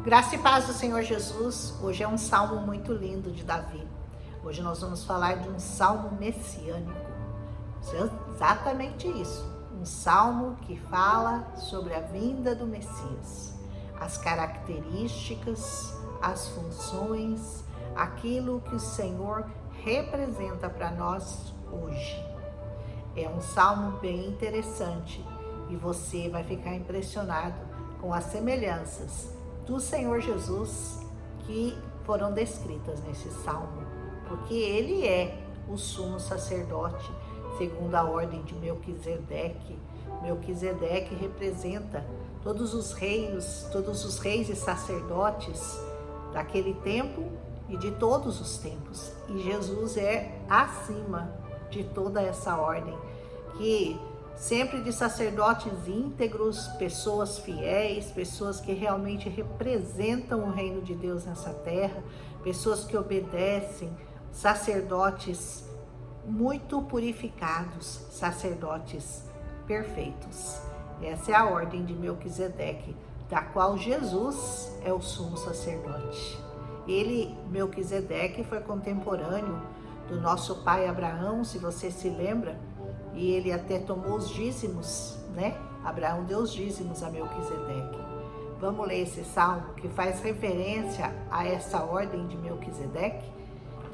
Graça e paz do Senhor Jesus. Hoje é um salmo muito lindo de Davi. Hoje nós vamos falar de um salmo messiânico. Exatamente isso. Um salmo que fala sobre a vinda do Messias. As características, as funções, aquilo que o Senhor representa para nós hoje. É um salmo bem interessante e você vai ficar impressionado com as semelhanças do Senhor Jesus que foram descritas nesse salmo, porque ele é o sumo sacerdote segundo a ordem de Melquisedeque. Melquisedeque representa todos os reis e sacerdotes daquele tempo e de todos os tempos, e Jesus é acima de toda essa ordem, que sempre de sacerdotes íntegros, pessoas fiéis, pessoas que realmente representam o reino de Deus nessa terra, pessoas que obedecem, sacerdotes muito purificados, sacerdotes perfeitos. Essa é a ordem de Melquisedeque, da qual Jesus é o sumo sacerdote. Ele, Melquisedeque, foi contemporâneo do nosso pai Abraão, se você se lembra, e ele até tomou os dízimos, né? Abraão deu os dízimos a Melquisedeque. Vamos ler esse salmo que faz referência a essa ordem de Melquisedeque?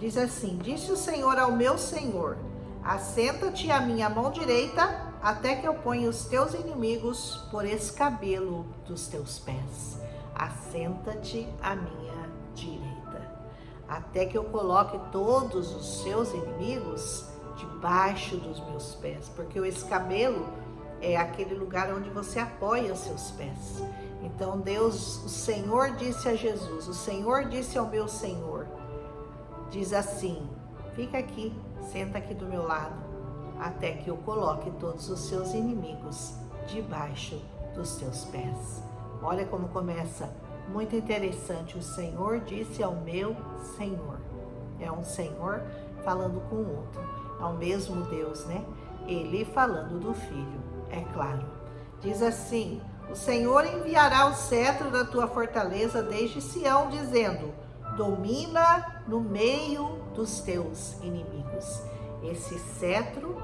Diz assim: disse o Senhor ao meu Senhor, assenta-te à minha mão direita, até que eu ponha os teus inimigos por escabelo dos teus pés. Assenta-te à minha direita, até que eu coloque todos os seus inimigos debaixo dos meus pés, porque o escabelo é aquele lugar onde você apoia os seus pés. Então Deus, o Senhor disse a Jesus, o Senhor disse ao meu Senhor, diz assim: fica aqui, senta aqui do meu lado, até que eu coloque todos os seus inimigos debaixo dos teus pés. Olha como começa, muito interessante. O Senhor disse ao meu Senhor. É um Senhor falando com o outro. É o mesmo Deus, né? Ele falando do Filho, é claro. Diz assim: o Senhor enviará o cetro da tua fortaleza desde Sião, dizendo: domina no meio dos teus inimigos. Esse cetro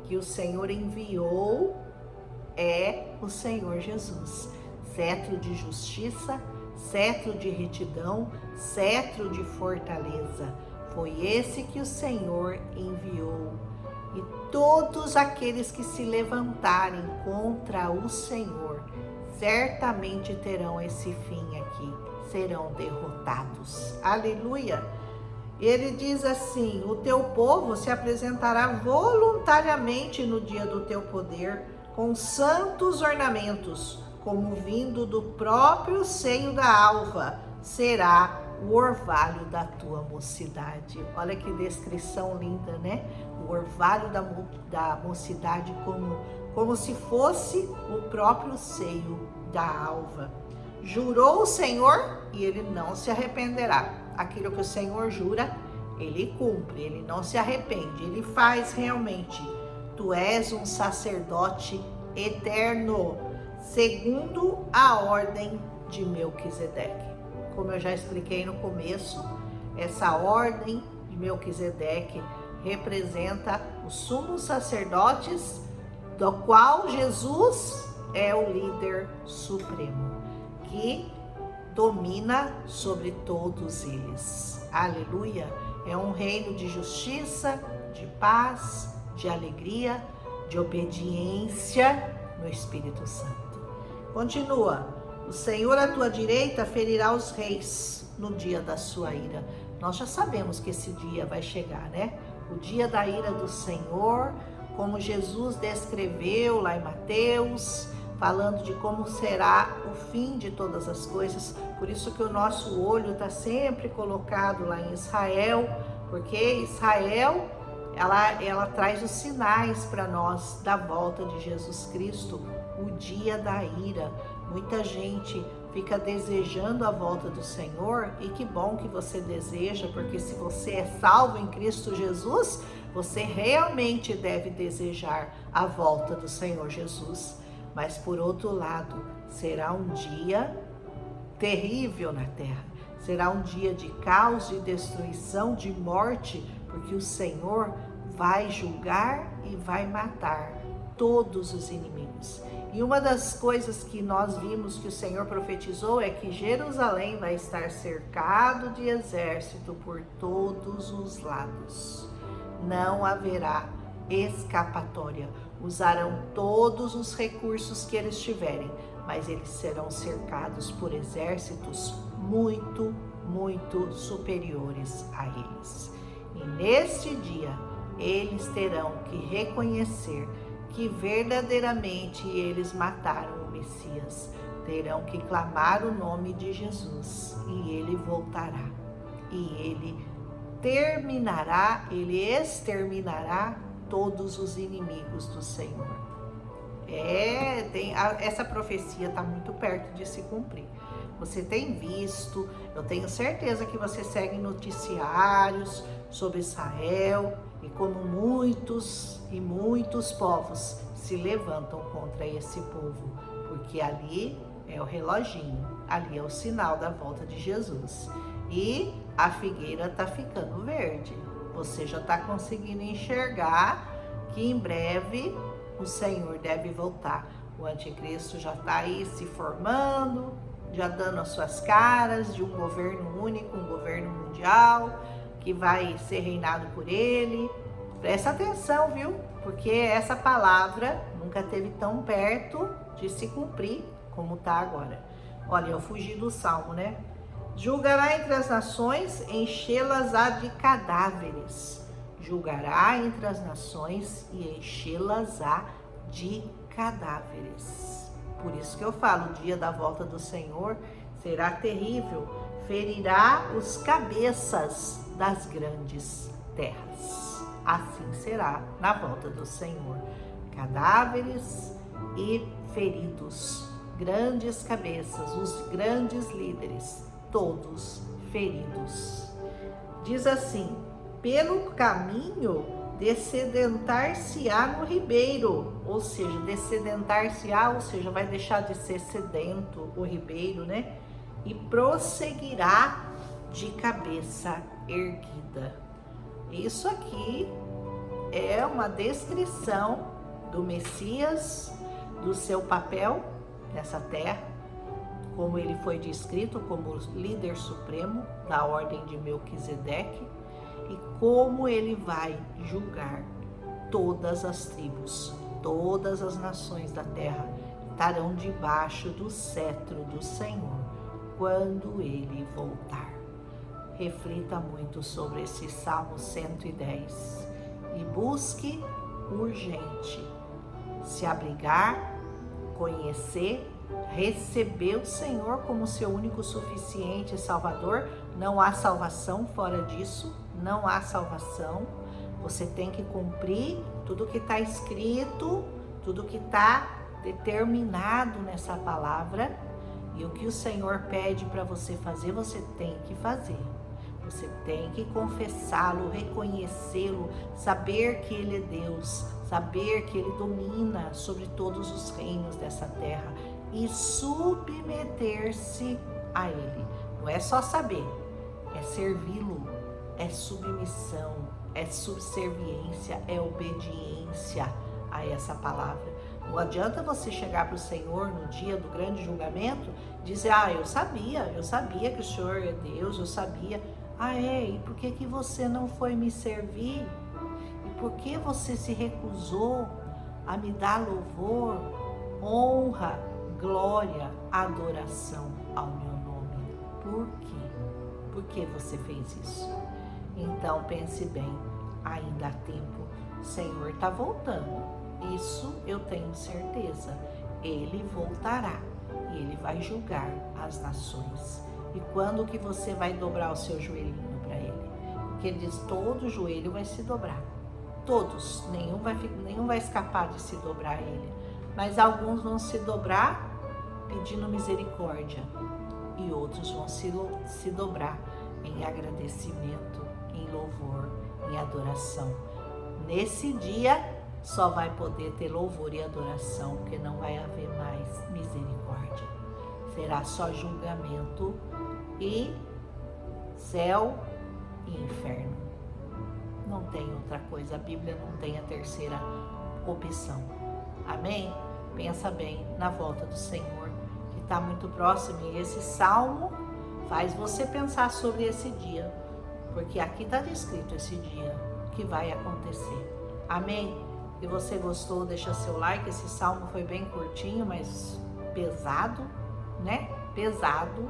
que o Senhor enviou é o Senhor Jesus. Cetro de justiça, cetro de retidão, cetro de fortaleza. Foi esse que o Senhor enviou. E todos aqueles que se levantarem contra o Senhor, certamente terão esse fim aqui, serão derrotados. Aleluia! Ele diz assim: o teu povo se apresentará voluntariamente no dia do teu poder, com santos ornamentos, como vindo do próprio seio da alva, será o orvalho da tua mocidade. Olha que descrição linda, né? O orvalho da mocidade como se fosse o próprio seio da alva. Jurou o Senhor e ele não se arrependerá. Aquilo que o Senhor jura, ele cumpre, ele não se arrepende, ele faz realmente. Tu és um sacerdote eterno, segundo a ordem de Melquisedeque. Como eu já expliquei no começo, essa ordem de Melquisedeque representa os sumos sacerdotes, do qual Jesus é o líder supremo, que domina sobre todos eles. Aleluia! É um reino de justiça, de paz, de alegria, de obediência no Espírito Santo. Continua: o Senhor à tua direita ferirá os reis no dia da sua ira. Nós já sabemos que esse dia vai chegar, né? O dia da ira do Senhor, como Jesus descreveu lá em Mateus, falando de como será o fim de todas as coisas. Por isso que o nosso olho está sempre colocado lá em Israel, porque Israel, ela traz os sinais para nós da volta de Jesus Cristo, o dia da ira. Muita gente fica desejando a volta do Senhor, e que bom que você deseja, porque se você é salvo em Cristo Jesus, você realmente deve desejar a volta do Senhor Jesus. Mas por outro lado, será um dia terrível na terra. Será um dia de caos, de destruição, de morte, porque o Senhor vai julgar e vai matar todos os inimigos. E uma das coisas que nós vimos que o Senhor profetizou é que Jerusalém vai estar cercado de exército por todos os lados. Não haverá escapatória. Usarão todos os recursos que eles tiverem, mas eles serão cercados por exércitos muito, muito superiores a eles. E neste dia, eles terão que reconhecer que verdadeiramente eles mataram o Messias. Terão que clamar o nome de Jesus e ele voltará. E ele exterminará todos os inimigos do Senhor. Essa profecia está muito perto de se cumprir. Você tem visto, eu tenho certeza que você segue noticiários sobre Israel e como muitos e muitos povos se levantam contra esse povo, porque ali é o reloginho, ali é o sinal da volta de Jesus. E a figueira está ficando verde. Você já está conseguindo enxergar que em breve o Senhor deve voltar. O anticristo já está aí se formando, já dando as suas caras de um governo único, um governo mundial, que vai ser reinado por ele. Presta atenção, viu? Porque essa palavra nunca esteve tão perto de se cumprir como está agora. Olha, eu fugi do Salmo, né? Julgará entre as nações, enchê-las-á de cadáveres. Julgará entre as nações e enchê-las-á de cadáveres. Por isso que eu falo, o dia da volta do Senhor será terrível. Ferirá os cabeças das grandes terras. Assim será na volta do Senhor. Cadáveres e feridos. Grandes cabeças, os grandes líderes, todos feridos. Diz assim: pelo caminho dessedentar-se-á no ribeiro, ou seja, dessedentar-se-á, ou seja, vai deixar de ser sedento o ribeiro, né? E prosseguirá de cabeça erguida. Isso aqui é uma descrição do Messias, do seu papel nessa terra, como ele foi descrito como líder supremo da ordem de Melquisedeque, e como ele vai julgar todas as tribos, todas as nações da terra estarão debaixo do cetro do Senhor quando ele voltar. Reflita muito sobre esse Salmo 110 e busque urgente se abrigar, conhecer, receber o Senhor como seu único suficiente Salvador. Não há salvação fora disso, não há salvação. Você tem que cumprir tudo que está escrito, tudo que está determinado nessa palavra, e o que o Senhor pede para você fazer, você tem que fazer. Você tem que confessá-lo, reconhecê-lo, saber que Ele é Deus, saber que Ele domina sobre todos os reinos dessa terra e submeter-se a Ele. Não é só saber, é servi-lo, é submissão, é subserviência, é obediência a essa palavra. Não adianta você chegar para o Senhor no dia do grande julgamento e dizer: eu sabia que o Senhor é Deus, eu sabia. E por que você não foi me servir? E por que você se recusou a me dar louvor, honra, glória, adoração ao meu nome? Por quê? Por que você fez isso? Então pense bem, ainda há tempo, o Senhor está voltando. Isso eu tenho certeza. Ele voltará e Ele vai julgar as nações. E quando que você vai dobrar o seu joelhinho para Ele? Porque Ele diz: todo joelho vai se dobrar. Todos, nenhum vai escapar de se dobrar a Ele. Mas alguns vão se dobrar pedindo misericórdia. E outros vão se dobrar em agradecimento, em louvor, em adoração. Nesse dia, só vai poder ter louvor e adoração, porque não vai haver mais misericórdia. será só julgamento e céu e inferno. Não tem outra coisa, a Bíblia não tem a terceira opção. Amém? Pensa bem na volta do Senhor, que está muito próximo, e esse salmo faz você pensar sobre esse dia, porque aqui está descrito esse dia que vai acontecer. Amém? Se você gostou, deixa seu like. Esse salmo foi bem curtinho, mas pesado, né? Pesado,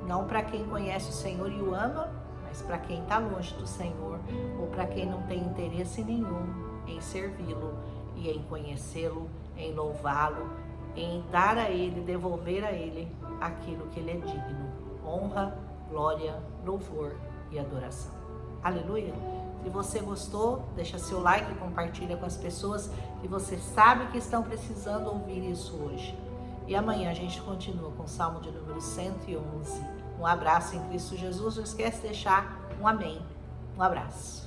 não para quem conhece o Senhor e o ama, mas para quem está longe do Senhor, ou para quem não tem interesse nenhum em servi-lo e em conhecê-lo, em louvá-lo, em dar a Ele, devolver a Ele aquilo que Ele é digno. Honra, glória, louvor e adoração. Aleluia! Se você gostou, deixa seu like e compartilha com as pessoas que você sabe que estão precisando ouvir isso hoje. E amanhã a gente continua com o Salmo de número 111. Um abraço em Cristo Jesus. Não esquece de deixar um amém. Um abraço.